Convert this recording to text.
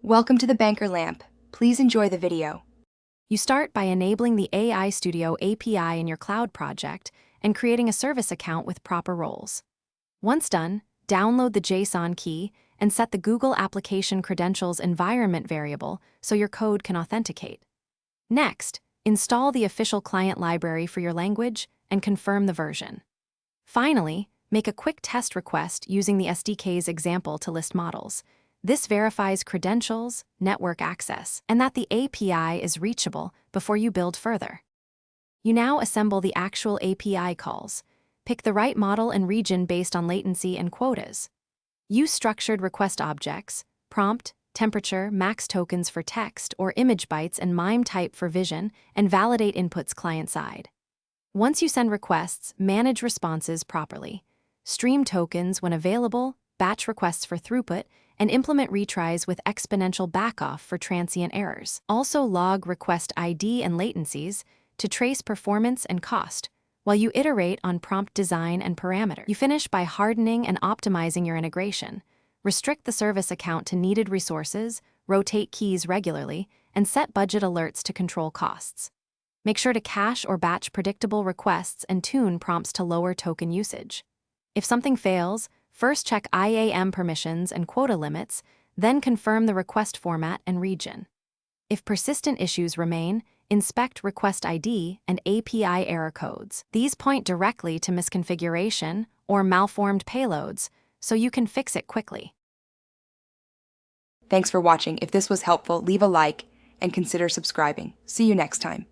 Welcome to the Banker Lamp. Please enjoy the video. You start by enabling the AI Studio API in your cloud project and creating a service account with proper roles. Once done, download the JSON key and set the Google Application Credentials environment variable so your code can authenticate. Next, install the official client library for your language and confirm the version. Finally, make a quick test request using the SDK's example to list models. This verifies credentials, network access, and that the API is reachable before you build further. You now assemble the actual API calls. Pick the right model and region based on latency and quotas. Use structured request objects, prompt, temperature, max tokens for text, or image bytes and MIME type for vision, and validate inputs client-side. Once you send requests, manage responses properly. Stream tokens when available, batch requests for throughput, and implement retries with exponential backoff for transient errors. Also log request ID and latencies to trace performance and cost, while you iterate on prompt design and parameter. You finish by hardening and optimizing your integration. Restrict the service account to needed resources, rotate keys regularly, and set budget alerts to control costs. Make sure to cache or batch predictable requests and tune prompts to lower token usage. If something fails, first check IAM permissions and quota limits, then confirm the request format and region. If persistent issues remain, inspect request ID and API error codes. These point directly to misconfiguration or malformed payloads, so you can fix it quickly. Thanks for watching. If this was helpful, leave a like and consider subscribing. See you next time.